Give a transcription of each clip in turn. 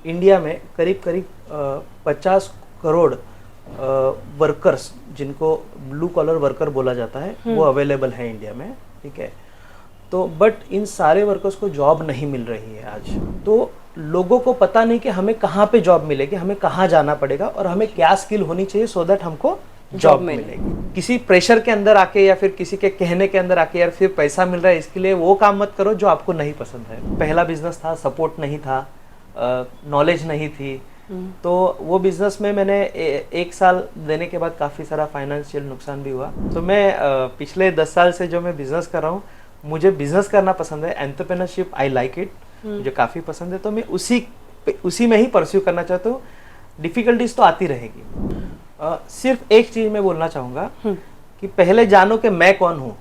India में करीब करीब 50 करोड़ वर्कर्स, जिनको ब्लू कॉलर वर्कर बोला जाता है, वो अवेलेबल है इंडिया में, ठीक है। तो बट इन सारे वर्कर्स को जॉब नहीं मिल रही है आज। तो लोगों को पता नहीं कि हमें कहाँ पे जॉब मिलेगी, हमें कहाँ जाना पड़ेगा और हमें क्या स्किल होनी चाहिए सो दैट हमको जॉब मिलेगी। किसी प्रेशर के अंदर आके या फिर किसी के कहने के अंदर आके यार फिर पैसा मिल रहा है इसके लिए वो काम मत करो जो आपको नहीं पसंद है। पहला बिजनेस था, सपोर्ट नहीं था, नॉलेज नहीं थी, तो वो बिजनेस में मैंने एक साल देने के बाद काफ़ी सारा फाइनेंशियल नुकसान भी हुआ। तो मैं पिछले 10 साल से जो मैं बिजनेस कर रहा हूँ, मुझे बिजनेस करना पसंद है, एंटरप्रेन्योरशिप आई लाइक इट, मुझे काफ़ी पसंद है, तो मैं उसी में ही परस्यू करना चाहता हूँ। डिफ़िकल्टीज तो आती रहेगी। सिर्फ एक चीज़ मैं बोलना चाहूँगा कि पहले जानो कि मैं कौन हूँ।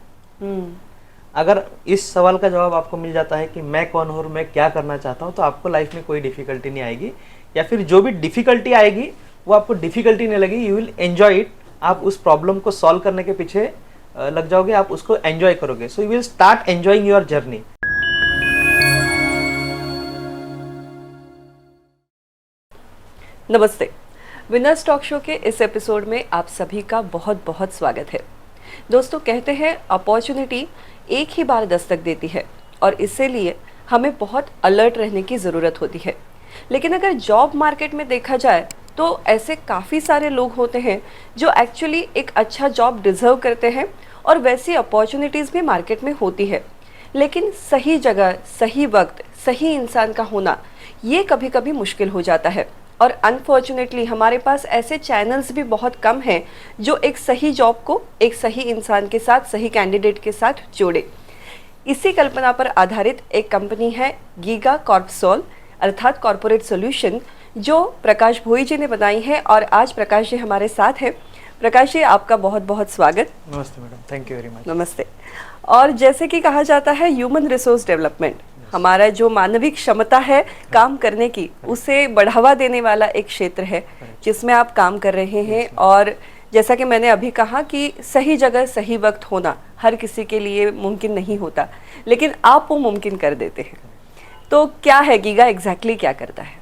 अगर इस सवाल का जवाब आपको मिल जाता है कि मैं कौन हूँ और मैं क्या करना चाहता हूँ, तो आपको लाइफ में कोई डिफ़िकल्टी नहीं आएगी, या फिर जो भी डिफ़िकल्टी आएगी वो आपको डिफ़िकल्टी नहीं लगेगी, यू विल एंजॉय इट। आप उस प्रॉब्लम को सॉल्व करने के पीछे लग जाओगे, आप उसको एंजॉय करोगे, so you will start enjoying your journey. नमस्ते, विनर्स टॉक शो के इस एपिसोड में आप सभी का बहुत बहुत स्वागत है। दोस्तों, कहते हैं अपॉर्चुनिटी एक ही बार दस्तक देती है और इसीलिए हमें बहुत अलर्ट रहने की ज़रूरत होती है। लेकिन अगर जॉब मार्केट में देखा जाए तो ऐसे काफ़ी सारे लोग होते हैं जो एक्चुअली एक अच्छा जॉब डिज़र्व करते हैं और वैसी अपॉर्चुनिटीज़ भी मार्केट में होती है, लेकिन सही जगह, सही वक्त, सही इंसान का होना ये कभी कभी मुश्किल हो जाता है। और अनफॉर्चुनेटली हमारे पास ऐसे चैनल्स भी बहुत कम हैं जो एक सही जॉब को एक सही इंसान के साथ, सही कैंडिडेट के साथ जोड़े। इसी कल्पना पर आधारित एक कंपनी है गीगा कॉर्पसोल अर्थात कॉर्पोरेट सॉल्यूशन, जो प्रकाश भोई जी ने बनाई है और आज प्रकाश जी हमारे साथ हैं। प्रकाश जी, आपका बहुत बहुत स्वागत। नमस्ते madam, thank you very much. नमस्ते। और जैसे कि कहा जाता है ह्यूमन रिसोर्स डेवलपमेंट, हमारा जो मानविक क्षमता है काम करने की, उसे बढ़ावा देने वाला एक क्षेत्र है जिसमें आप काम कर रहे हैं। और जैसा कि मैंने अभी कहा कि सही जगह सही वक्त होना हर किसी के लिए मुमकिन नहीं होता, लेकिन आप वो मुमकिन कर देते हैं। तो क्या है गीगा, एग्जैक्टली क्या करता है?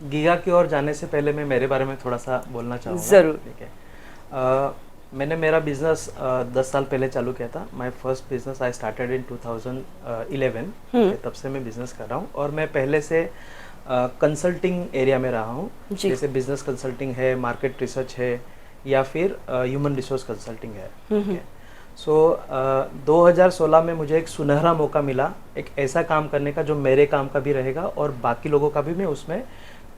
गीगा की ओर जाने से पहले मैं मेरे बारे में थोड़ा सा बोलना चाहूँगा। ज़रूर। ठीक है। मैंने मेरा बिजनेस 10 साल पहले चालू किया था। My first business I started in 2011। तब से मैं बिजनेस कर रहा हूँ और मैं पहले से कंसल्टिंग एरिया में रहा हूँ, जैसे बिजनेस कंसल्टिंग है, मार्केट रिसर्च है, या फिर ह्यूमन रिसोर्स कंसल्टिंग है। सो 2016 में मुझे एक सुनहरा मौका मिला एक ऐसा काम करने का जो मेरे काम का भी रहेगा और बाकी लोगों का भी, मैं उसमें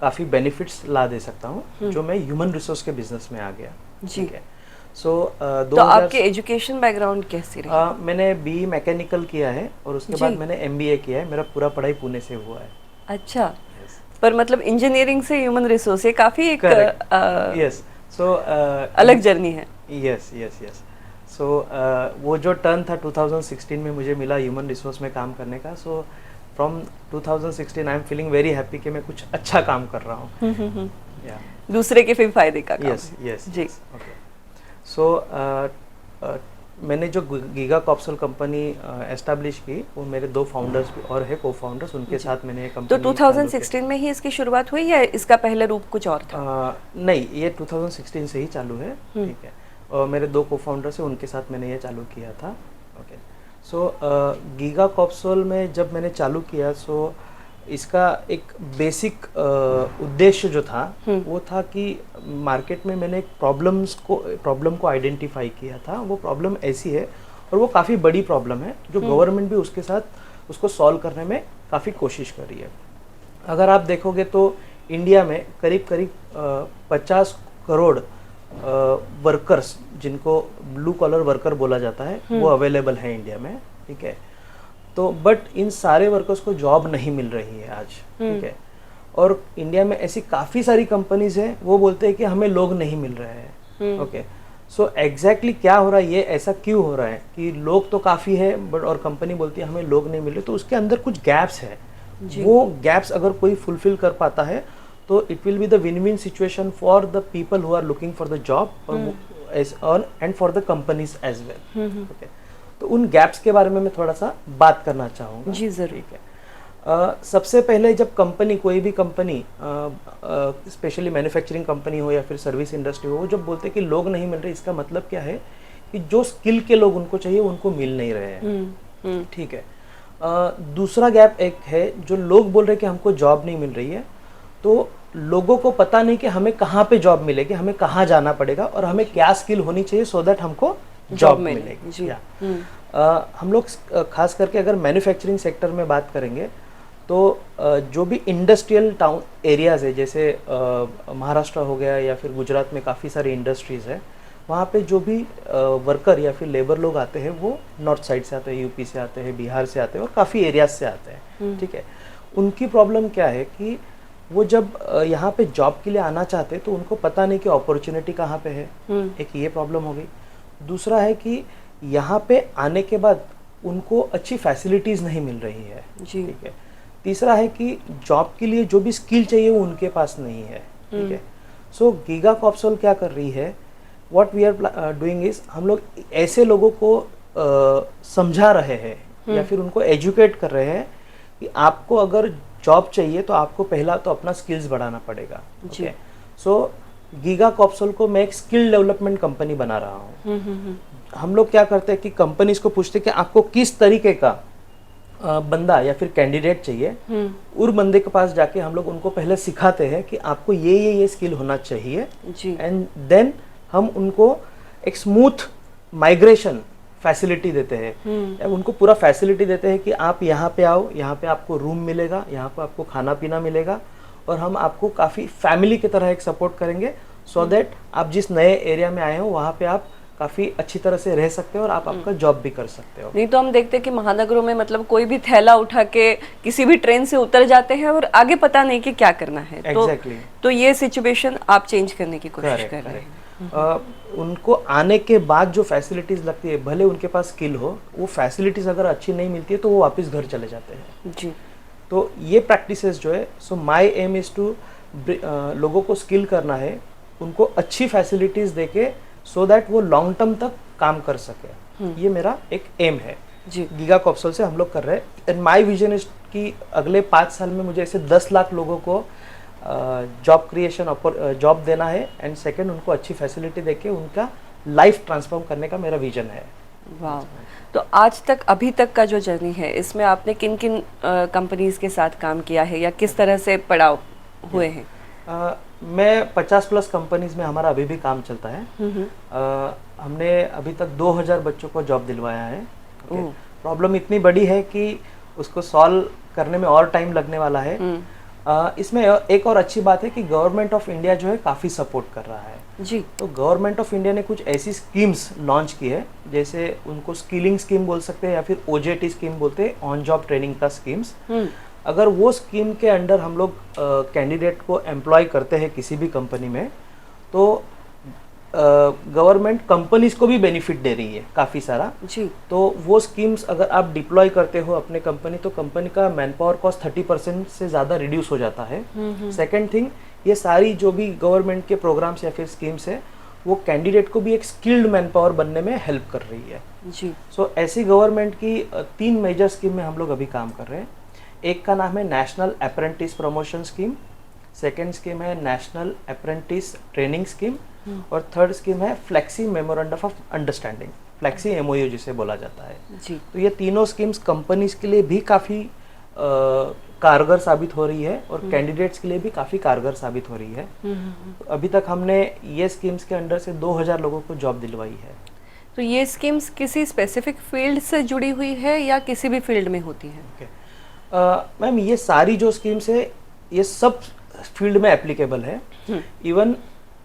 काफ़ी बेनिफिट्स ला दे सकता हूँ, जो मैं ह्यूमन रिसोर्स के बिजनेस में आ गया। ठीक है। तो आपके एजुकेशन बैकग्राउंड कैसी रही? मैंने बीई मैकेनिकल किया है और उसके बाद मैंने एमबीए किया है। मेरा पूरा पढ़ाई पुणे से हुआ है। अच्छा। पर मतलब इंजीनियरिंग से ह्यूमन रिसोर्स, ये काफ़ी एक अलग जर्नी है। यस। सो वो जो टर्न था 2016 में मुझे मिला ह्यूमन रिसोर्स में काम करने का। So from 2016 I am feeling very happy कि मैं कुछ अच्छा काम कर रहा हूँ। दूसरे के फिर फायदे का काम। यस जी। ओके। सो मैंने जो गीगा कॉर्पसोल कंपनी एस्टैब्लिश की, वो मेरे 2 फाउंडर्स भी और है, को फाउंडर्स, उनके साथ मैंने ये कंपनी। तो 2016 में ही इसकी शुरुआत हुई या इसका पहले रूप कुछ और था? नहीं, ये 2016 से ही चालू है। ठीक है। और मेरे 2 को फाउंडर्स हैं, उनके साथ मैंने ये चालू किया था। ओके। सो गीगा कॉर्पसोल में जब मैंने चालू किया, सो इसका एक बेसिक उद्देश्य जो था वो था कि मार्केट में मैंने एक प्रॉब्लम को आइडेंटिफाई किया था। वो प्रॉब्लम ऐसी है और वो काफ़ी बड़ी प्रॉब्लम है जो गवर्नमेंट भी उसके साथ उसको सॉल्व करने में काफ़ी कोशिश कर रही है। अगर आप देखोगे तो इंडिया में करीब करीब 50 करोड़ वर्कर्स, जिनको ब्लू कॉलर वर्कर बोला जाता है, वो अवेलेबल है इंडिया में। ठीक है। तो बट इन सारे वर्कर्स को जॉब नहीं मिल रही है आज। ठीक है। और इंडिया में ऐसी काफ़ी सारी कंपनीज हैं, वो बोलते हैं कि हमें लोग नहीं मिल रहे हैं। ओके। सो एग्जैक्टली क्या हो रहा है, ये ऐसा क्यों हो रहा है कि लोग तो काफ़ी है बट और कंपनी बोलती है हमें लोग नहीं मिल रहे? तो उसके अंदर कुछ गैप्स है। वो गैप्स अगर कोई फुलफिल कर पाता है तो it will be the win win situation for the people who are looking for the job and for the companies as well. Okay. तो उन गैप्स के बारे में मैं थोड़ा सा बात करना चाहूँगा। जी जरूर। ठीक है। सबसे पहले जब कंपनी, कोई भी कंपनी, स्पेशली मैन्युफैक्चरिंग कंपनी हो या फिर सर्विस इंडस्ट्री हो, वो जब बोलते हैं कि लोग नहीं मिल रहे, इसका मतलब क्या है कि जो स्किल के लोग उनको चाहिए उनको मिल नहीं रहे हैं। ठीक है। दूसरा गैप एक है, जो लोग बोल रहे हैं कि हमको जॉब नहीं मिल रही है, तो लोगों को पता नहीं कि हमें कहाँ पे जॉब मिलेगी, हमें कहाँ जाना पड़ेगा और हमें क्या स्किल होनी चाहिए सो दैट हमको जॉब मिलेगी। हम लोग खास करके अगर मैन्युफैक्चरिंग सेक्टर में बात करेंगे तो जो भी इंडस्ट्रियल टाउन एरियाज़ है, जैसे महाराष्ट्र हो गया या फिर गुजरात में काफ़ी सारी इंडस्ट्रीज़ है, वहाँ पे जो भी वर्कर या फिर लेबर लोग आते हैं वो नॉर्थ साइड से आते हैं, यूपी से आते हैं, बिहार से आते हैं और काफ़ी एरियाज से आते हैं। ठीक है। उनकी प्रॉब्लम क्या है कि वो जब यहाँ पे जॉब के लिए आना चाहते हैं तो उनको पता नहीं कि अपॉर्चुनिटी कहाँ पे है। एक ये प्रॉब्लम हो गई। दूसरा है कि यहाँ पे आने के बाद उनको अच्छी फैसिलिटीज़ नहीं मिल रही है। ठीक है। तीसरा है कि जॉब के लिए जो भी स्किल चाहिए वो उनके पास नहीं है। ठीक है। सो गीगा कॉप्सोल क्या कर रही है, what we are doing is, हम लोग ऐसे लोगों को समझा रहे हैं या फिर उनको एजुकेट कर रहे हैं कि आपको अगर जॉब चाहिए तो आपको पहला तो अपना स्किल्स बढ़ाना पड़ेगा। ओके। सो गीगा कॉप्सोल को मैं एक स्किल डेवलपमेंट कंपनी बना रहा हूँ। हम लोग क्या करते हैं कि कंपनीज को पूछते हैं कि आपको किस तरीके का बंदा या फिर कैंडिडेट चाहिए, उस बंदे के पास जाके हम लोग उनको पहले सिखाते हैं कि आपको ये स्किल होना चाहिए, एंड देन हम उनको एक स्मूथ माइग्रेशन फैसिलिटी देते हैं। उनको पूरा फैसिलिटी देते हैं कि आप यहाँ पे आओ, यहाँ पे आपको रूम मिलेगा, यहाँ पे आपको खाना पीना मिलेगा और हम आपको काफ़ी फैमिली की तरह एक सपोर्ट करेंगे सो दैट आप जिस नए एरिया में आए हो वहाँ पे आप काफ़ी अच्छी तरह से रह सकते हो और आप आपका जॉब भी कर सकते हो। नहीं तो हम देखते हैं कि महानगरों में मतलब कोई भी थैला उठा के किसी भी ट्रेन से उतर जाते हैं और आगे पता नहीं कि क्या करना है। तो ये सिचुएशन आप चेंज करने की कोशिश कर रहे हैं। उनको आने के बाद जो फैसिलिटीज़ लगती है, भले उनके पास स्किल हो, वो फैसिलिटीज़ अगर अच्छी नहीं मिलती है तो वो वापस घर चले जाते हैं। जी। तो ये प्रैक्टिसेस जो है, so my aim is to लोगों को स्किल करना है, उनको अच्छी फैसिलिटीज़ देके सो दैट वो लॉन्ग टर्म तक काम कर सके। ये मेरा एक एम है जी। गीगा कॉप्सोल से हम लोग कर रहे हैं। एंड माय विजन इज कि अगले 5 साल में मुझे ऐसे 10 लाख लोगों को जॉब क्रिएशन जॉब देना है, एंड सेकंड उनको अच्छी फैसिलिटी देके उनका लाइफ ट्रांसफॉर्म करने का मेरा विजन है। वाह। तो आज तक, अभी तक का जो जर्नी है, इसमें आपने किन किन कंपनीज के साथ काम किया है या किस तरह से पड़ाव हुए हैं? मैं 50+ कंपनीज में हमारा अभी भी काम चलता है। हमने अभी तक 2000 बच्चों को जॉब दिलवाया है। प्रॉब्लम इतनी बड़ी है कि उसको सॉल्व करने में और टाइम लगने वाला है। इसमें एक और अच्छी बात है कि गवर्नमेंट ऑफ इंडिया जो है काफ़ी सपोर्ट कर रहा है जी। तो गवर्नमेंट ऑफ इंडिया ने कुछ ऐसी स्कीम्स लॉन्च की है, जैसे उनको स्किलिंग स्कीम बोल सकते हैं या फिर OJT स्कीम बोलते हैं, ऑन जॉब ट्रेनिंग का स्कीम्स। अगर वो स्कीम के अंडर हम लोग कैंडिडेट को एम्प्लॉय करते हैं किसी भी कंपनी में, तो गवर्नमेंट कंपनीज को भी बेनिफिट दे रही है काफ़ी सारा जी। तो वो स्कीम्स अगर आप डिप्लॉय करते हो अपने कंपनी, तो कंपनी का मैन पावर कॉस्ट 30% से ज़्यादा रिड्यूस हो जाता है। सेकेंड थिंग, ये सारी जो भी गवर्नमेंट के प्रोग्राम्स या फिर स्कीम्स है, वो कैंडिडेट को भी एक स्किल्ड मैन पावर बनने में हेल्प कर रही है जी। सो ऐसी गवर्नमेंट की 3 मेजर स्कीम में हम लोग अभी काम कर रहे हैं। एक का नाम है national apprentice promotion scheme, second scheme है नेशनल अप्रेंटिस ट्रेनिंग स्कीम, और थर्ड स्कीम है flexi memorandum of understanding, flexi MOU जिसे बोला जाता है जी। तो ये तीनों स्कीम्स कंपनीज के लिए भी काफ़ी कारगर साबित हो रही है और कैंडिडेट्स के लिए भी काफ़ी कारगर साबित हो रही है। तो अभी तक हमने ये स्कीम्स के अंडर से 2000 लोगों को जॉब दिलवाई है। तो ये स्कीम्स किसी स्पेसिफिक फील्ड से जुड़ी हुई है या किसी भी फील्ड में होती है? मैम, ये सारी जो स्कीम्स है ये सब फील्ड में एप्लीकेबल है। इवन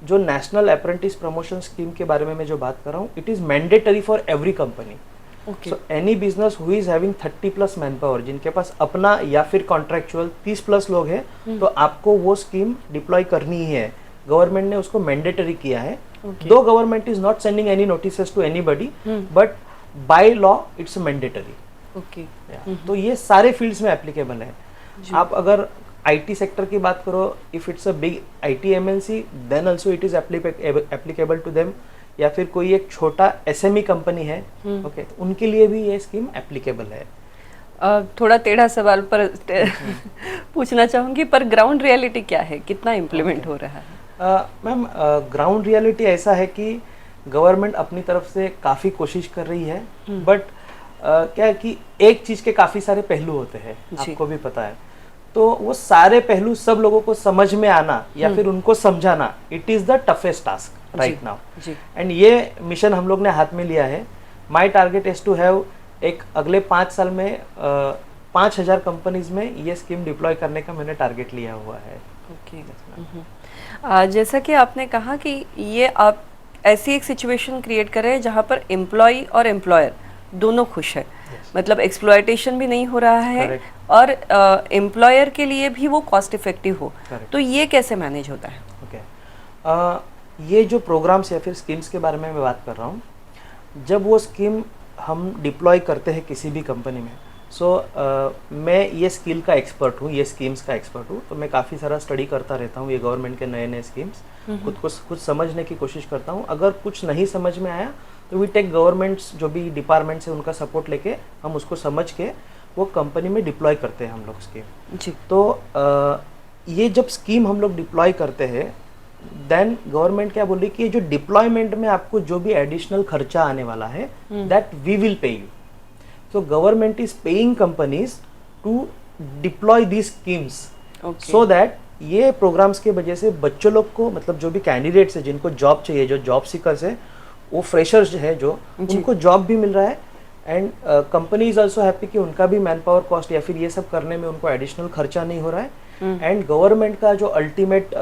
जो नेशनल अप्रेंटिस प्रमोशन स्कीम के बारे में मैं जो बात कर रहा हूँ, it is mandatory for every company. So any business who is having 30+ man power, जिनके पास अपना या फिर कॉन्ट्रैक्चुअल 30+ लोग हैं, तो आपको वो स्कीम डिप्लॉय करनी ही है। गवर्नमेंट ने उसको मैंडेटरी किया है। Though government is not sending any notices to anybody, but by law it's mandatory. तो ये सारे फील्ड्स में एप्लीकेबल है। आप अगर IT सेक्टर की बात करो, if it's a big IT MNC, then also it is applicable to them, या फिर कोई एक छोटा SME कंपनी है, ओके, उनके लिए भी ये स्कीम एप्लीकेबल है। थोड़ा टेढ़ा सवाल पर पूछना चाहूँगी, पर ग्राउंड रियलिटी क्या है, कितना इम्प्लीमेंट हो रहा है? मैम ग्राउंड रियलिटी ऐसा है कि गवर्नमेंट अपनी तरफ से काफ़ी कोशिश कर रही है, बट क्या है कि एक चीज़ के काफ़ी सारे पहलू होते हैं, आपको भी पता है। तो वो सारे पहलू सब लोगों को समझ में आना या फिर उनको समझाना, it is the toughest task right now. And ये मिशन हम लोग ने हाथ में लिया है। My target is to have एक अगले 5 साल में 5,000 कंपनीज में ये स्कीम डिप्लॉय करने का मैंने टारगेट लिया हुआ है। जैसा कि आपने कहा कि ये आप ऐसी एक सिचुएशन क्रिएट कर रहे हैं जहाँ पर एम्प्लॉय और एम्प्लॉयर दोनों खुश है, मतलब एक्सप्लॉयटेशन भी नहीं हो रहा है और एम्प्लॉयर के लिए भी वो कॉस्ट इफेक्टिव हो। तो ये कैसे मैनेज होता है? ये जो प्रोग्राम्स या फिर स्कीम्स के बारे में मैं बात कर रहा हूँ, जब वो स्कीम हम डिप्लॉय करते हैं किसी भी कंपनी में, मैं ये स्किल का एक्सपर्ट हूँ, ये स्कीम्स का एक्सपर्ट हूँ, तो मैं काफ़ी सारा स्टडी करता रहता हूँ ये गवर्नमेंट के नए नए स्कीम्स, खुद को कुछ समझने की कोशिश करता हूँ। अगर कुछ नहीं समझ में आया तो वी टेक गवर्नमेंट्स जो भी डिपार्टमेंट्स है उनका सपोर्ट लेके हम उसको समझ के वो कंपनी में डिप्लॉय करते हैं हम लोग स्कीम जी। तो ये जब स्कीम हम लोग डिप्लॉय करते हैं, देन गवर्नमेंट क्या बोल रही कि ये जो डिप्लॉयमेंट में आपको जो भी एडिशनल खर्चा आने वाला है that we will pay you. So government is paying companies to deploy these schemes, so that ये प्रोग्राम्स के वजह से बच्चों लोग को, मतलब जो भी कैंडिडेट्स है जिनको जॉब चाहिए, जो जॉब सीकर्स है, वो फ्रेशर्स है जो उनको जॉब भी मिल रहा है, and company is also happy कि उनका भी मैन पावर कॉस्ट या फिर ये सब करने में उनको एडिशनल खर्चा नहीं हो रहा है। एंड गवर्नमेंट का जो अल्टीमेट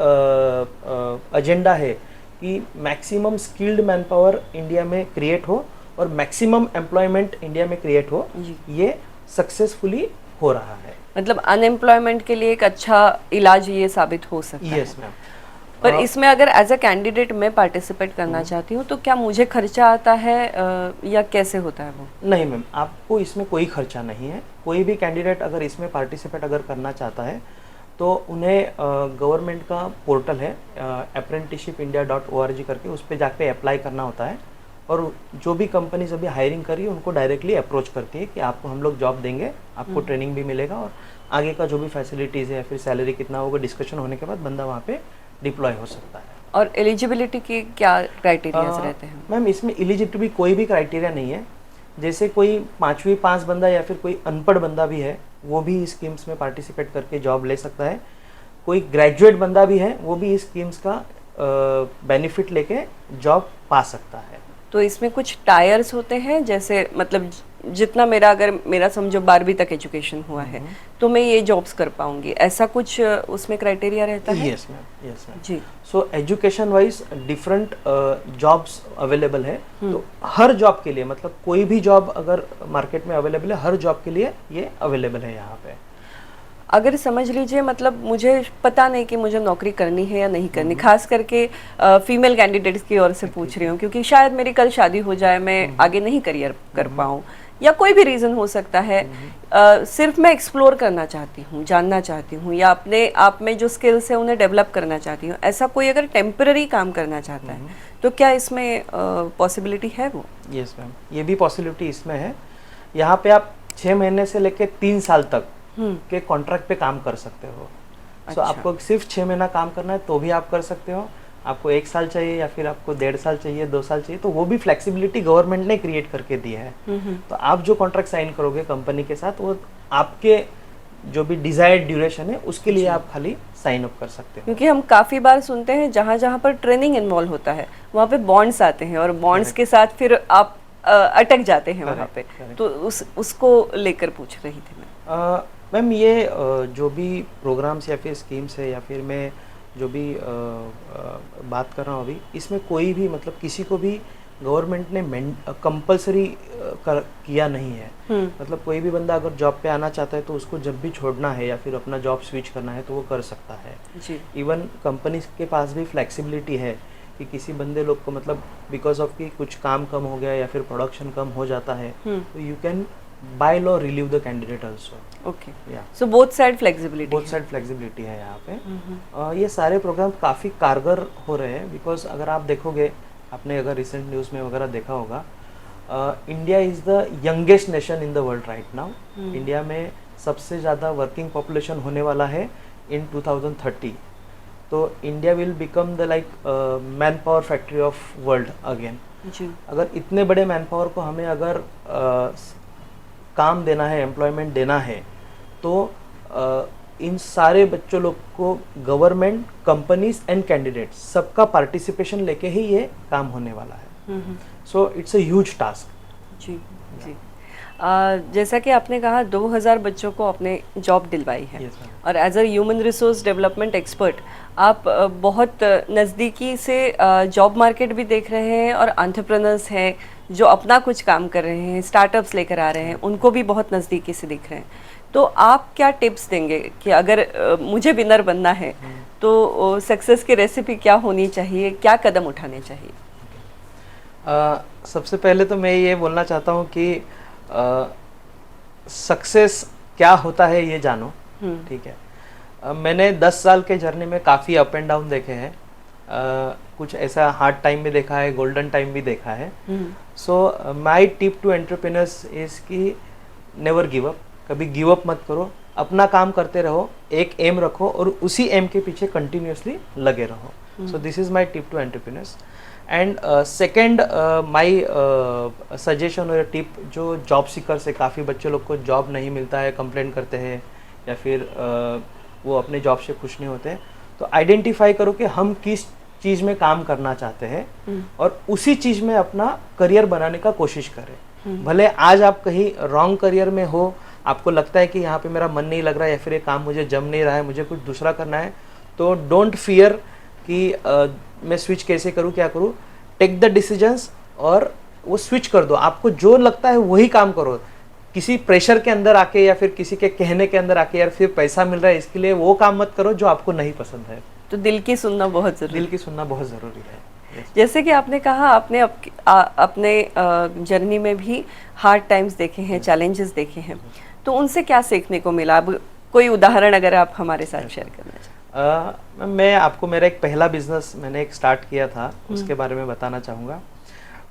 एजेंडा है कि maximum skilled man power India में क्रिएट हो और मैक्सिमम एम्प्लॉयमेंट इंडिया में क्रिएट हो, ये सक्सेसफुली हो रहा है। मतलब अनएम्प्लॉयमेंट के लिए एक अच्छा इलाज ये साबित हो सकता है। Yes ma'am. पर इसमें अगर एज अ कैंडिडेट मैं पार्टिसिपेट करना चाहती हूँ तो क्या मुझे खर्चा आता है या कैसे होता है वो? नहीं मैम, आपको इसमें कोई खर्चा नहीं है। कोई भी कैंडिडेट अगर इसमें पार्टिसिपेट अगर करना चाहता है तो उन्हें गवर्नमेंट का पोर्टल है apprenticeshipindia.org करके, उस पर जाके अप्लाई करना होता है, और जो भी कंपनीज अभी हायरिंग कर रही है उनको डायरेक्टली अप्रोच करती है कि आपको हम लोग जॉब देंगे, आपको ट्रेनिंग भी मिलेगा और आगे का जो भी फैसिलिटीज़ है या फिर सैलरी कितना होगा, डिस्कशन होने के बाद बंदा वहाँ पे डिप्लॉय हो सकता है। और एलिजिबिलिटी के क्या क्राइटेरियाज रहते हैं? मैम इसमें एलिजिबिलिटी कोई भी क्राइटेरिया नहीं है। जैसे कोई 5वीं पास बंदा या फिर कोई अनपढ़ बंदा भी है वो भी इस स्कीम्स में पार्टिसिपेट करके जॉब ले सकता है। कोई ग्रेजुएट बंदा भी है वो भी इस स्कीम्स का बेनिफिट लेके जॉब पा सकता है। तो इसमें कुछ टायर्स होते हैं, जैसे मतलब जितना मेरा, अगर मेरा समझो 12वीं तक एजुकेशन हुआ है तो मैं ये जॉब्स कर पाऊंगी, ऐसा कुछ उसमें क्राइटेरिया रहता है? यस मैम, यस मैम जी। So education wise different jobs available है। तो हर जॉब के लिए, मतलब कोई भी जॉब अगर मार्केट में अवेलेबल है, हर जॉब के लिए ये अवेलेबल है यहाँ पे। अगर समझ लीजिए, मतलब मुझे पता नहीं कि मुझे नौकरी करनी है या नहीं करनी, खास करके फीमेल कैंडिडेट्स की ओर से पूछ रही हूँ, क्योंकि शायद मेरी कल शादी हो जाए, मैं आगे नहीं करियर कर पाऊँ, या कोई भी रीज़न हो सकता है। सिर्फ मैं एक्सप्लोर करना चाहती हूँ, जानना चाहती हूँ, या अपने आप में जो स्किल्स है उन्हें डेवलप करना चाहती हूँ। ऐसा कोई अगर टेम्पररी काम करना चाहता है तो क्या इसमें पॉसिबिलिटी है वो? यस मैम, ये भी पॉसिबिलिटी इसमें है। यहाँ पे आप 6 महीने से लेकर 3 साल तक के कॉन्ट्रैक्ट पे काम कर सकते हो। अच्छा। आपको सिर्फ 6 महीना काम करना है तो भी आप कर सकते हो। आपको 1 साल चाहिए या फिर आपको 1.5 साल चाहिए, 2 साल चाहिए, तो वो भी फ्लेक्सिबिलिटी गवर्नमेंट ने क्रिएट करके दी है। तो आप जो कॉन्ट्रैक्ट साइन करोगे कंपनी के साथ, वो आपके जो भी डिजायर्ड ड्यूरेशन है उसके लिए आप खाली साइन अप कर सकते हो। क्योंकि हम काफ़ी बार सुनते हैं जहाँ जहाँ पर ट्रेनिंग इन्वॉल्व होता है वहाँ पे बॉन्ड्स आते हैं, और बॉन्ड्स के साथ फिर आप अटक जाते हैं वहाँ पे। तो उसको लेकर पूछ रही थी मैं। मैम ये जो भी प्रोग्राम्स या फिर स्कीम्स है या फिर मैं जो भी बात कर रहा हूँ अभी, इसमें कोई भी, मतलब किसी को भी गवर्नमेंट ने कंपलसरी किया नहीं है। मतलब कोई भी बंदा अगर जॉब पे आना चाहता है तो उसको जब भी छोड़ना है या फिर अपना जॉब स्विच करना है तो वो कर सकता है जी। इवन कंपनीज के पास भी फ्लेक्सिबिलिटी है कि किसी बंदे लोग को, मतलब बिकॉज ऑफ कि कुछ काम कम हो गया या फिर प्रोडक्शन कम हो जाता है, तो you can by law relieve the candidate also. Okay, so both side flexibility, both side flexibility है यहाँ पे। ये सारे प्रोग्राम काफ़ी कारगर हो रहे हैं, बिकॉज अगर आप देखोगे, आपने अगर रिसेंट न्यूज़ में वगैरह देखा होगा, India is the youngest nation in the world right now. India में सबसे ज़्यादा वर्किंग पॉपुलेशन होने वाला है इन 2030। तो India will become the like man power factory of world again. जी। अगर इतने बड़े मैन पावर को हमें अगर काम देना है, एम्प्लॉयमेंट देना है, तो इन सारे बच्चों लोग को गवर्नमेंट, कंपनीज एंड कैंडिडेट्स सबका पार्टिसिपेशन लेके ही ये काम होने वाला है। So it's a huge task. जी जी। जैसा कि आपने कहा 2000 बच्चों को आपने जॉब दिलवाई है। Yes, ma'am. और as a human resource development expert आप बहुत नज़दीकी से जॉब मार्केट भी देख रहे हैं और एंटरप्रेन्योर्स हैं जो अपना कुछ काम कर रहे हैं, स्टार्टअप्स लेकर आ रहे हैं, उनको भी बहुत नज़दीकी से दिख रहे हैं। तो आप क्या टिप्स देंगे कि अगर मुझे विनर बनना है तो सक्सेस की रेसिपी क्या होनी चाहिए, क्या कदम उठाने चाहिए? सबसे पहले तो मैं ये बोलना चाहता हूँ कि सक्सेस क्या होता है ये जानो, ठीक है। मैंने 10 साल के जर्नी में काफ़ी अप एंड डाउन देखे हैं। कुछ ऐसा हार्ड टाइम भी देखा है, गोल्डन टाइम भी देखा है। So my tip to entrepreneurs is कि नेवर गिव अप, कभी गिव अप मत करो, अपना काम करते रहो, एक एम रखो और उसी एम के पीछे कंटिन्यूसली लगे रहो। So this is my tip to entrepreneurs. And second my suggestion और टिप, जो जॉब सीकर से काफ़ी बच्चे लोग को जॉब नहीं मिलता है, कंप्लेन करते हैं या फिर वो अपने जॉब से खुश नहीं होते हैं, तो आइडेंटिफाई करो कि हम किस चीज़ में काम करना चाहते हैं और उसी चीज़ में अपना करियर बनाने का कोशिश करें। भले आज आप कहीं रॉन्ग करियर में हो, आपको लगता है कि यहाँ पे मेरा मन नहीं लग रहा है या फिर ये काम मुझे जम नहीं रहा है, मुझे कुछ दूसरा करना है, तो डोंट फियर कि मैं स्विच कैसे करूँ, क्या करूँ। टेक द डिसीजंस और वो स्विच कर दो। आपको जो लगता है वही काम करो। किसी प्रेशर के अंदर आके या फिर किसी के कहने के अंदर आके यार फिर पैसा मिल रहा है इसके लिए वो काम मत करो जो आपको नहीं पसंद है। तो दिल की सुनना बहुत ज़रूरी, दिल की सुनना बहुत ज़रूरी है। जैसे कि आपने कहा आपने अपने जर्नी में भी हार्ड टाइम्स देखे हैं, चैलेंजेस देखे हैं, तो उनसे क्या सीखने को मिला? अब कोई उदाहरण अगर आप हमारे साथ शेयर करना चाहें। मैं आपको मेरा एक पहला बिजनेस मैंने एक स्टार्ट किया था उसके बारे में बताना चाहूँगा।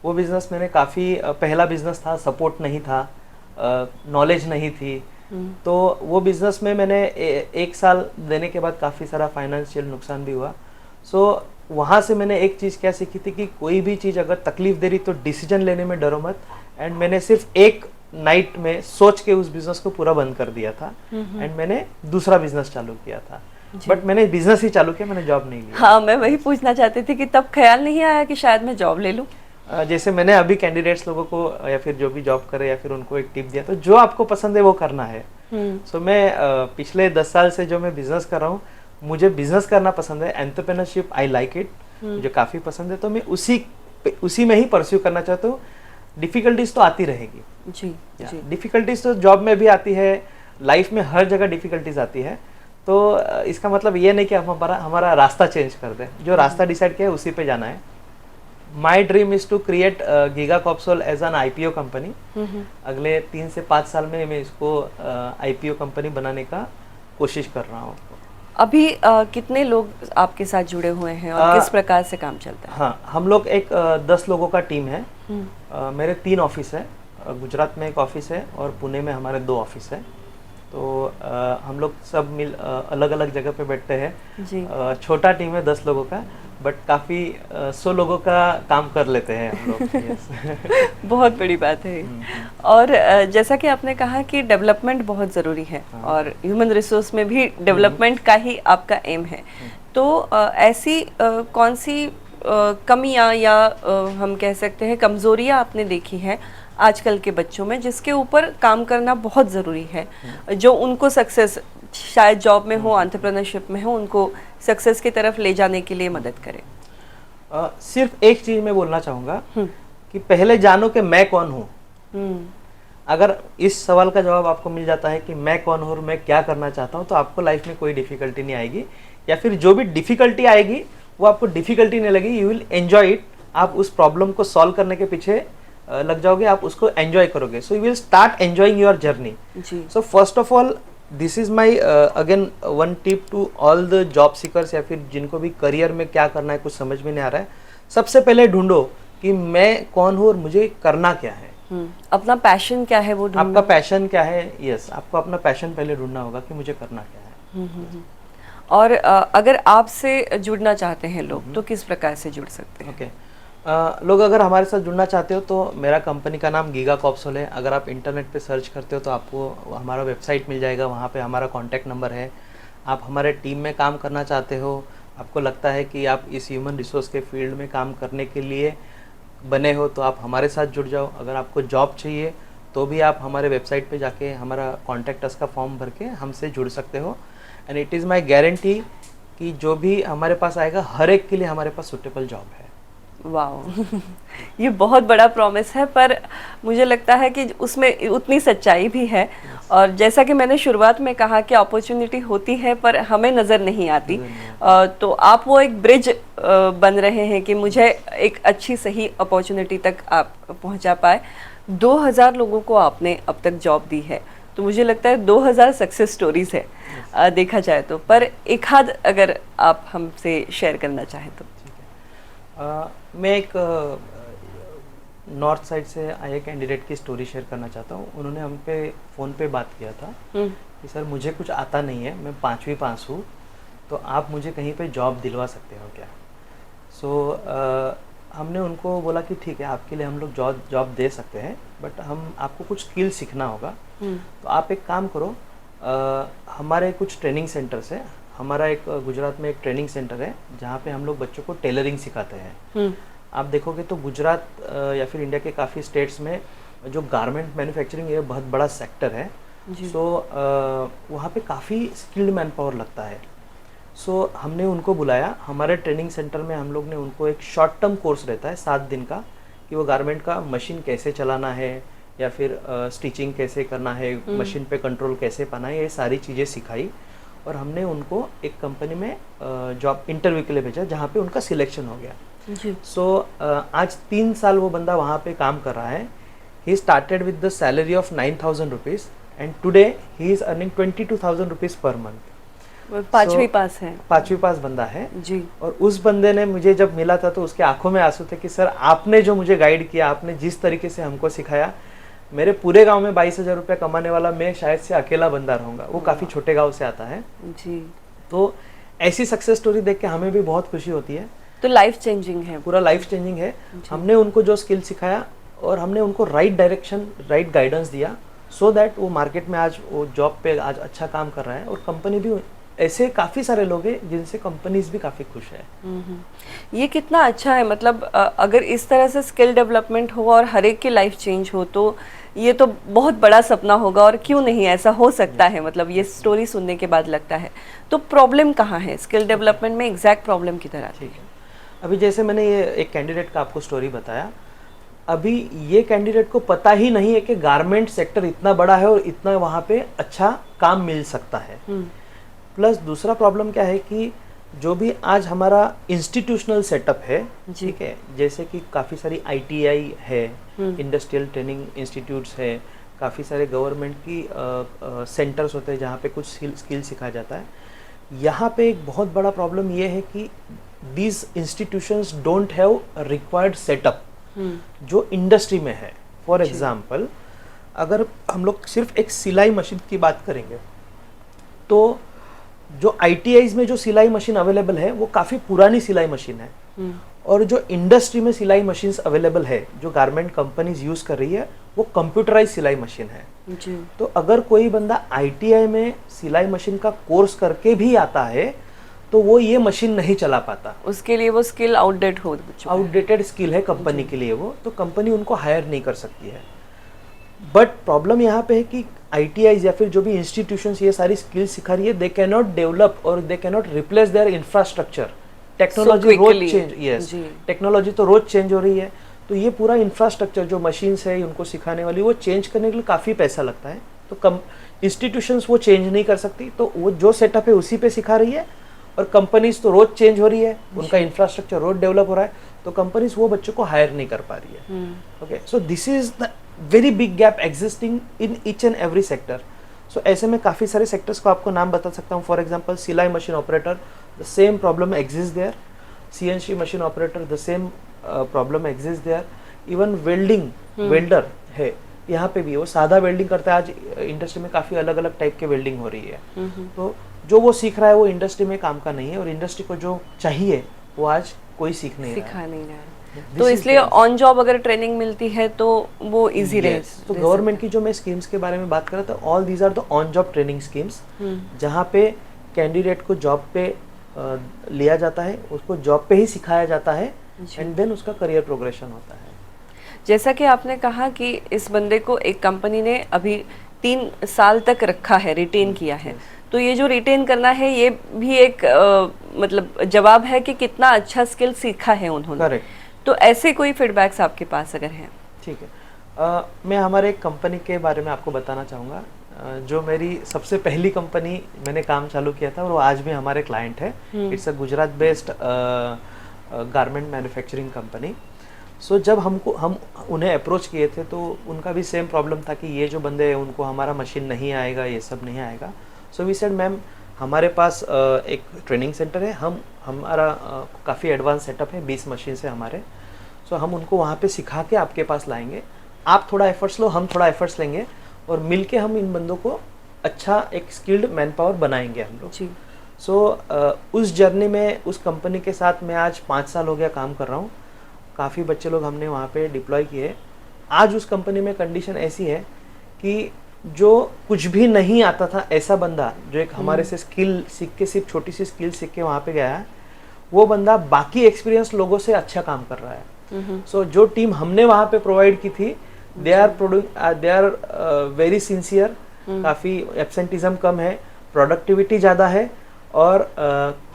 वो बिज़नेस मैंने काफ़ी पहला बिज़नेस था, सपोर्ट नहीं था, नॉलेज नहीं थी। तो वो बिज़नेस में मैंने 1 साल देने के बाद काफ़ी सारा फाइनेंशियल नुकसान भी हुआ। सो वहाँ से मैंने एक चीज़ क्या सीखी थी कि कोई भी चीज़ अगर तकलीफ दे रही तो डिसीजन लेने में डरो मत। एंड मैंने सिर्फ एक नाइट में सोच के उस बिज़नेस को पूरा बंद कर दिया था एंड मैंने दूसरा बिज़नेस चालू किया था। बट मैंने बिजनेस ही चालू किया, मैंने जॉब नहीं लिया। हाँ, मैं वही पूछना चाहती थी कि तब ख्याल नहीं आया कि शायद मैं जॉब ले लूं? जैसे मैंने अभी कैंडिडेट्स लोगों को या फिर जो भी जॉब करे या फिर उनको एक टिप दिया, तो जो आपको पसंद है वो करना है। सो मैं पिछले 10 साल से जो मैं बिजनेस कर रहा हूँ, मुझे बिजनेस करना पसंद है, एंटरप्रेन्योरशिप आई लाइक इट, मुझे काफ़ी पसंद है, तो मैं उसी में ही परस्यू करना चाहता हूँ। डिफिकल्टीज तो आती रहेगी जी, जी। डिफिकल्टीज तो जॉब में भी आती है, लाइफ में हर जगह डिफिकल्टीज आती है। तो इसका मतलब ये नहीं कि हम हमारा रास्ता चेंज कर दें, जो रास्ता डिसाइड किया है उसी पे जाना है। My dream is to create giga copsol as an IPO company. अगले 3 से 5 साल में मैं इसको IPO कंपनी बनाने का कोशिश कर रहा हूँ। अभी कितने लोग आपके साथ जुड़े हुए हैं और किस प्रकार से काम चलता है? हाँ, हम लोग एक 10 लोगों का टीम है। मेरे 3 ऑफिस है, गुजरात में एक ऑफिस है और पुणे में हमारे 2 ऑफिस है। तो हम लोग सब मिल अलग अलग जगह पे बैठते हैं। छोटा टीम है 10 लोगों का, बट काफ़ी 100 लोगों का काम कर लेते हैं हम लोग। बहुत बड़ी बात है। और जैसा कि आपने कहा कि डेवलपमेंट बहुत ज़रूरी है और ह्यूमन रिसोर्स में भी डेवलपमेंट का ही आपका एम है। तो ऐसी कौन सी कमियां या हम कह सकते हैं कमज़ोरियां आपने देखी हैं आजकल के बच्चों में, जिसके ऊपर काम करना बहुत ज़रूरी है, जो उनको सक्सेस, शायद जॉब में हो, एंटरप्रेन्योरशिप में हो, उनको सक्सेस की तरफ ले जाने के लिए मदद करे? सिर्फ एक चीज़ मैं बोलना चाहूँगा कि पहले जानो कि मैं कौन हूँ। अगर इस सवाल का जवाब आपको मिल जाता है कि मैं कौन हूँ और मैं क्या करना चाहता हूँ, तो आपको लाइफ में कोई डिफ़िकल्टी नहीं आएगी, या फिर जो भी डिफ़िकल्टी आएगी वो आपको डिफ़िकल्टी नहीं लगेगी, यू विल एन्जॉय इट। आप उस प्रॉब्लम को सॉल्व करने के पीछे लग जाओगे, आप उसको एंजॉय करोगे। So you will start enjoying your journey. So first of all this is my again one tip to all the job seekers, या फिर जिनको भी करियर में क्या करना है कुछ समझ में नहीं आ रहा है। सबसे पहले ढूंढो कि मैं कौन हूँ और मुझे करना क्या है। अपना पैशन क्या है वो ढूंढना। आपका पैशन क्या है, यस, आपको अपना पैशन पहले ढूंढना होगा कि मुझे करना क्या है। और अगर आपसे जुड़ना चाहते हैं लोग तो किस प्रकार से जुड़ सकते हैं? ओके, लोग अगर हमारे साथ जुड़ना चाहते हो तो मेरा कंपनी का नाम गीगा कॉप्सोल है। अगर आप इंटरनेट पे सर्च करते हो तो आपको हमारा वेबसाइट मिल जाएगा, वहाँ पे हमारा कॉन्टैक्ट नंबर है। आप हमारे टीम में काम करना चाहते हो, आपको लगता है कि आप इस ह्यूमन रिसोर्स के फील्ड में काम करने के लिए बने हो, तो आप हमारे साथ जुड़ जाओ। अगर आपको जॉब चाहिए तो भी आप हमारे वेबसाइट पे जाके हमारा कॉन्टैक्ट अस का फॉर्म भर के हमसे जुड़ सकते हो। And it is my guarantee कि जो भी हमारे पास आएगा हर एक के लिए हमारे पास सुटेबल जॉब है। वाह ये बहुत बड़ा प्रॉमिस है, पर मुझे लगता है कि उसमें उतनी सच्चाई भी है। और जैसा कि मैंने शुरुआत में कहा कि अपॉर्चुनिटी होती है पर हमें नज़र नहीं आती। तो आप वो एक ब्रिज बन रहे हैं कि मुझे एक अच्छी सही अपॉर्चुनिटी तक आप पहुंचा पाए। 2000 लोगों को आपने अब तक जॉब दी है, तो मुझे लगता है 2000 सक्सेस स्टोरीज है देखा जाए तो। पर एक आध अगर आप हमसे शेयर करना चाहें तो। मैं एक नॉर्थ साइड से आए कैंडिडेट की स्टोरी शेयर करना चाहता हूँ। उन्होंने हम पे फ़ोन पे बात किया था कि सर मुझे कुछ आता नहीं है, मैं 5वीं पास हूँ, तो आप मुझे कहीं पे जॉब दिलवा सकते हो क्या। हमने उनको बोला कि ठीक है, आपके लिए हम लोग जॉब दे सकते हैं, बट हम आपको कुछ स्किल सीखना होगा। तो आप एक काम करो, हमारे कुछ ट्रेनिंग सेंटर्स है। हमारा एक गुजरात में एक ट्रेनिंग सेंटर है जहाँ पे हम लोग बच्चों को टेलरिंग सिखाते हैं। आप देखोगे तो गुजरात या फिर इंडिया के काफ़ी स्टेट्स में जो गारमेंट मैन्युफैक्चरिंग है बहुत बड़ा सेक्टर है। वहाँ पे काफ़ी स्किल्ड मैन पावर लगता है। हमने उनको बुलाया हमारे ट्रेनिंग सेंटर में। हम लोग ने उनको एक शॉर्ट टर्म कोर्स रहता है 7 दिन का, कि वो गारमेंट का मशीन कैसे चलाना है या फिर स्टिचिंग कैसे करना है, मशीन पे कंट्रोल कैसे पाना है, ये सारी चीज़ें सिखाई। और हमने उनको एक कंपनी में जॉब इंटरव्यू के लिए भेजा जहाँ पे उनका सिलेक्शन हो गया। आज 3 साल वो बंदा वहाँ पे काम कर रहा है। He started with the salary of 9,000 rupees and today he is earning 22,000 rupees per month. 5वीं पास है, 5वीं पास बंदा है जी। और उस बंदे ने मुझे जब मिला था तो उसके आंखों में आंसू थे कि सर आपने जो मुझे गाइड किया, आपने जिस तरीके से हमको सिखाया, मेरे पूरे गांव में 22,000 रुपये कमाने वाला मैं शायद से अकेला बंदा रहूंगा। वो काफ़ी छोटे गांव से आता है जी। तो ऐसी सक्सेस स्टोरी देख के हमें भी बहुत खुशी होती है। तो लाइफ चेंजिंग है, पूरा लाइफ चेंजिंग है। हमने उनको जो स्किल सिखाया और हमने उनको राइट डायरेक्शन, राइट गाइडेंस दिया, सो दैट वो मार्केट में आज वो जॉब पे आज अच्छा काम कर रहा है। और कंपनी भी, ऐसे काफ़ी सारे लोग हैं जिनसे कंपनीज भी काफ़ी खुश है। ये कितना अच्छा है। मतलब अगर इस तरह से स्किल डेवलपमेंट हो और हर एक की लाइफ चेंज हो तो ये तो बहुत बड़ा सपना होगा। और क्यों नहीं ऐसा हो सकता है, मतलब ये स्टोरी सुनने के बाद लगता है। तो प्रॉब्लम कहाँ है स्किल डेवलपमेंट में, एग्जैक्ट प्रॉब्लम की तरह? ठीक है, अभी जैसे मैंने ये एक कैंडिडेट का आपको स्टोरी बताया, अभी ये कैंडिडेट को पता ही नहीं है कि गारमेंट सेक्टर इतना बड़ा है और इतना वहाँ पे अच्छा काम मिल सकता है। प्लस दूसरा प्रॉब्लम क्या है कि जो भी आज हमारा इंस्टीट्यूशनल सेटअप है, ठीक है, जैसे कि काफ़ी सारी ITI है, इंडस्ट्रियल ट्रेनिंग इंस्टीट्यूट्स है, काफ़ी सारे गवर्नमेंट की सेंटर्स होते हैं जहाँ पे कुछ स्किल सिखाया जाता है। यहाँ पे एक बहुत बड़ा प्रॉब्लम ये है कि these institutions don't have required setup जो इंडस्ट्री में है। फॉर एग्जाम्पल, अगर हम लोग सिर्फ एक सिलाई मशीन की बात करेंगे तो जो ITIs में जो सिलाई मशीन अवेलेबल है वो काफ़ी पुरानी सिलाई मशीन है। और जो इंडस्ट्री में सिलाई मशीन्स अवेलेबल है जो गारमेंट कंपनीज यूज़ कर रही है वो कंप्यूटराइज सिलाई मशीन है जी। तो अगर कोई बंदा ITI में सिलाई मशीन का कोर्स करके भी आता है तो वो ये मशीन नहीं चला पाता। उसके लिए वो स्किल आउटडेटेड स्किल है कंपनी के लिए वो, तो कंपनी उनको हायर नहीं कर सकती है। बट प्रॉब्लम यहाँ पे है कि ITIs या फिर जो भी इंस्टीट्यूशंस ये सारी स्किल सिखा रही है, दे कैन नॉट डेवलप और they can not replace their infrastructure. Technology रोज चेंज, यस, टेक्नोलॉजी तो रोज चेंज हो रही है। तो ये पूरा इंफ्रास्ट्रक्चर जो मशीन्स है उनको सिखाने वाली, वो चेंज करने के लिए काफ़ी पैसा लगता है। तो इंस्टीट्यूशंस वो चेंज नहीं कर सकती, तो वो जो सेटअप है उसी पे सिखा रही है। और कंपनीज तो रोज चेंज हो रही है, उनका इंफ्रास्ट्रक्चर रोज डेवलप हो रहा है, तो कंपनीज वो बच्चों को हायर नहीं कर पा रही है। Okay, so this is the very big gap existing in each and every sector. So ऐसे में काफ़ी सारे सेक्टर्स को आपको नाम बता सकता हूँ। फॉर एग्जाम्पल, सिलाई machine operator, the same problem exist there. CNC machine operator, the same problem exist there. Even welder है, यहाँ पे भी वो सादा वेल्डिंग करता है। आज इंडस्ट्री में काफ़ी अलग अलग टाइप के वेल्डिंग हो रही है, तो जो वो सीख रहा है वो इंडस्ट्री में काम का नहीं है, और इंडस्ट्री को जो चाहिए वो आज कोई सीख नहीं रहा है। तो इसलिए ऑन जॉब अगर ट्रेनिंग मिलती है तो वो इजी रहे। तो गवर्नमेंट की जो मैं स्कीम्स के बारे में बात कर रहा था, all these are the on job training schemes, जहाँ पे कैंडिडेट को जॉब पे लिया जाता है, उसको जॉब पे ही सिखाया जाता है, एंड देन उसका करियर प्रोग्रेशन होता है। जैसा कि आपने कहा कि इस बंदे को एक कंपनी ने अभी 3 साल तक रखा है, रिटेन किया है, तो ये जो रिटेन करना है ये भी एक मतलब जवाब है कि कितना अच्छा स्किल सीखा है उन्होंने। करेक्ट। तो ऐसे कोई फीडबैक्स आपके पास अगर हैं? ठीक है, मैं हमारे एक कंपनी के बारे में आपको बताना चाहूँगा, जो मेरी सबसे पहली कंपनी मैंने काम चालू किया था और वो आज भी हमारे क्लाइंट है। It's a Gujarat based garment manufacturing company. So जब हम उन्हें अप्रोच किए थे तो उनका भी सेम प्रॉब्लम था कि ये जो बंदे हैं उनको हमारा मशीन नहीं आएगा, ये सब नहीं आएगा। सो वी सेड मैम हमारे पास एक ट्रेनिंग सेंटर है, हमारा काफ़ी एडवांस सेटअप है, 20 मशीन से हमारे। सो हम उनको वहाँ पे सिखा के आपके पास लाएंगे, आप थोड़ा एफर्ट्स लो, हम थोड़ा एफर्ट्स लेंगे, और मिलके हम इन बंदों को अच्छा एक स्किल्ड मैन पावर बनाएंगे हम लोग। सो उस जर्नी में उस कंपनी के साथ मैं आज 5 साल हो गया काम कर रहा हूँ। काफ़ी बच्चे लोग हमने वहाँ पे डिप्लॉय किए। आज उस कंपनी में कंडीशन ऐसी है कि जो कुछ भी नहीं आता था, ऐसा बंदा जो एक हमारे से स्किल सीख के, सिर्फ छोटी सी स्किल सीख के वहाँ पे गया है, वो बंदा बाकी एक्सपीरियंस लोगों से अच्छा काम कर रहा है। सो जो टीम हमने वहाँ पे प्रोवाइड की थी, दे आर वेरी सिंसियर, काफ़ी एब्सेंटिज्म कम है, प्रोडक्टिविटी ज़्यादा है, और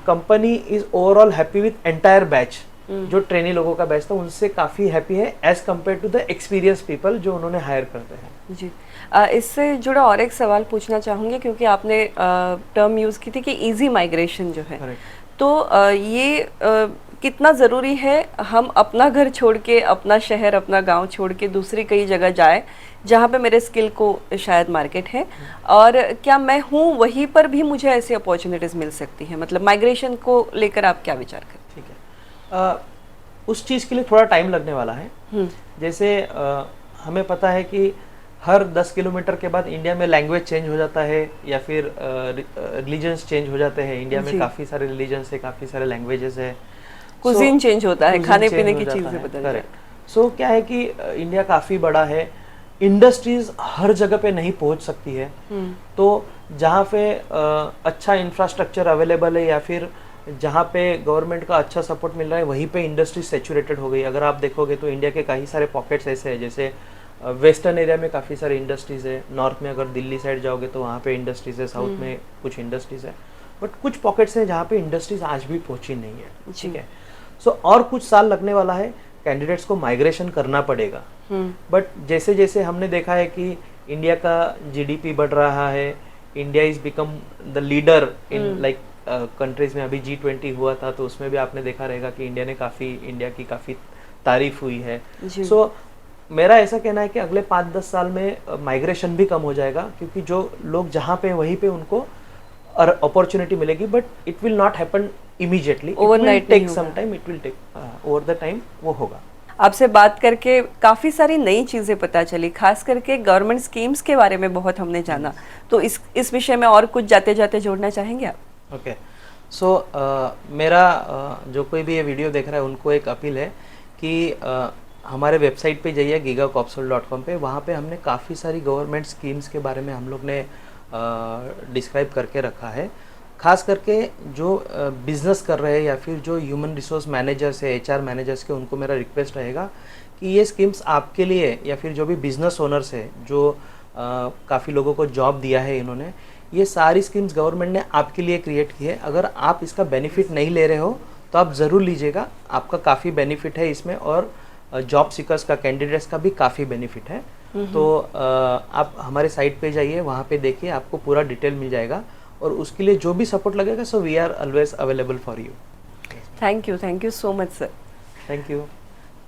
company is overall happy with entire batch. जो ट्रेनी लोगों का बैच था उनसे काफ़ी हैप्पी है as compare to the experience people जो उन्होंने हायर करते हैं। जी, इससे जुड़ा और एक सवाल पूछना चाहूँगी, क्योंकि आपने टर्म यूज़ की थी कि इजी माइग्रेशन जो है, तो ये कितना ज़रूरी है हम अपना घर छोड़ के, अपना शहर, अपना गांव छोड़ के दूसरी कई जगह जाए जहाँ पे मेरे स्किल को शायद मार्केट है, और क्या मैं हूँ वहीं पर भी मुझे ऐसी अपॉर्चुनिटीज़ मिल सकती हैं? मतलब माइग्रेशन को लेकर आप क्या विचार करते हैं? ठीक है, उस चीज़ के लिए थोड़ा टाइम लगने वाला है। जैसे हमें पता है कि हर 10 किलोमीटर के बाद इंडिया में लैंग्वेज चेंज हो जाता है, या फिर रिलीजन्स चेंज हो जाते हैं। इंडिया में काफ़ी सारे रिलीजन्स है, काफ़ी सारे लैंग्वेजेस है, कुजीन चेंज होता है, खाने पीने की चीज़ें बदल जाती हैं। सो क्या है कि इंडिया काफ़ी बड़ा है, इंडस्ट्रीज हर जगह पे नहीं पहुंच सकती है, तो जहाँ पे अच्छा इंफ्रास्ट्रक्चर अवेलेबल है या फिर जहाँ पे गवर्नमेंट का अच्छा सपोर्ट मिल रहा है, वहीं पे इंडस्ट्री सैचुरेटेड हो गई। अगर आप देखोगे तो इंडिया के कई सारे पॉकेट्स ऐसे हैं, जैसे वेस्टर्न एरिया में काफ़ी सारे इंडस्ट्रीज़ है, नॉर्थ में अगर दिल्ली साइड जाओगे तो वहाँ पे इंडस्ट्रीज़ है, साउथ में कुछ इंडस्ट्रीज़ है, बट कुछ पॉकेट्स हैं जहाँ पे इंडस्ट्रीज आज भी पहुँची नहीं है। ठीक है, सो और कुछ साल लगने वाला है, कैंडिडेट्स को माइग्रेशन करना पड़ेगा। बट जैसे जैसे हमने देखा है कि इंडिया का जीडीपी बढ़ रहा है, India is become the leader in like countries में। अभी G20 हुआ था तो उसमें भी आपने देखा रहेगा कि इंडिया की काफ़ी तारीफ हुई है। सो मेरा ऐसा कहना है कि अगले 5-10 साल में माइग्रेशन भी कम हो जाएगा, क्योंकि जो लोग जहाँ पे वहीं पे उनको अपॉर्चुनिटी मिलेगी, but it will not happen immediately, overnight, take some time, it will take over the time, वो होगा। आपसे बात करके काफ़ी सारी नई चीज़ें पता चली, खास करके गवर्नमेंट स्कीम्स के बारे में बहुत हमने जाना। तो इस विषय में और कुछ जाते जाते जोड़ना चाहेंगे आप? ओके, सो मेरा जो कोई भी ये वीडियो देख रहा है उनको एक अपील है कि हमारे वेबसाइट पे जाइए gigacorpsol.com पे। वहाँ पे हमने काफ़ी सारी गवर्नमेंट स्कीम्स के बारे में हम लोग ने डिस्क्राइब करके रखा है। खास करके जो बिज़नेस कर रहे हैं या फिर जो ह्यूमन रिसोर्स मैनेजर्स है, HR मैनेजर्स के, उनको मेरा रिक्वेस्ट रहेगा कि ये स्कीम्स आपके लिए, या फिर जो भी बिज़नेस ओनर्स है जो काफ़ी लोगों को जॉब दिया है इन्होंने, ये सारी स्कीम्स गवर्नमेंट ने आपके लिए क्रिएट की है। अगर आप इसका बेनिफिट नहीं ले रहे हो तो आप ज़रूर लीजिएगा, आपका काफ़ी बेनिफिट है इसमें, और जॉब सीकर्स का, कैंडिडेट्स का भी काफ़ी बेनिफिट है। तो आप हमारे साइट पे जाइए, वहाँ पे देखिए, आपको पूरा डिटेल मिल जाएगा, और उसके लिए जो भी सपोर्ट लगेगा, so we are always available for you. Thank you so much sir. Thank you.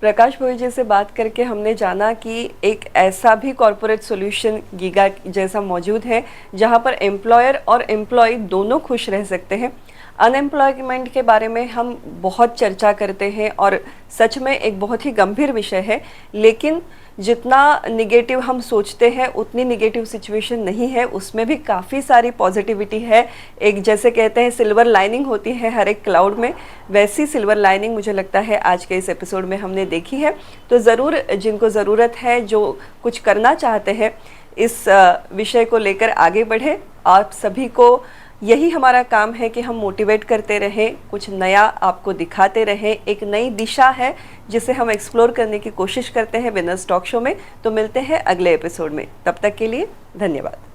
Prakash Bhoi ji से बात करके हमने जाना कि एक ऐसा भी कॉरपोरेट सॉल्यूशन गीगा जैसा मौजूद है जहां पर एम्प्लॉयर और एम्प्लॉय दोनों खुश रह सकते हैं। अनएम्प्लॉयमेंट के बारे में हम बहुत चर्चा करते हैं और सच में एक बहुत ही गंभीर विषय है, लेकिन जितना निगेटिव हम सोचते हैं उतनी निगेटिव सिचुएशन नहीं है, उसमें भी काफ़ी सारी पॉजिटिविटी है। एक जैसे कहते हैं सिल्वर लाइनिंग होती है हर एक क्लाउड में, वैसी सिल्वर लाइनिंग मुझे लगता है आज के इस एपिसोड में हमने देखी है। तो ज़रूर जिनको ज़रूरत है, जो कुछ करना चाहते हैं, इस विषय को लेकर आगे बढ़े। आप सभी को यही हमारा काम है कि हम मोटिवेट करते रहें, कुछ नया आपको दिखाते रहें। एक नई दिशा है जिसे हम एक्सप्लोर करने की कोशिश करते हैं विनर्स टॉक शो में। तो मिलते हैं अगले एपिसोड में, तब तक के लिए धन्यवाद।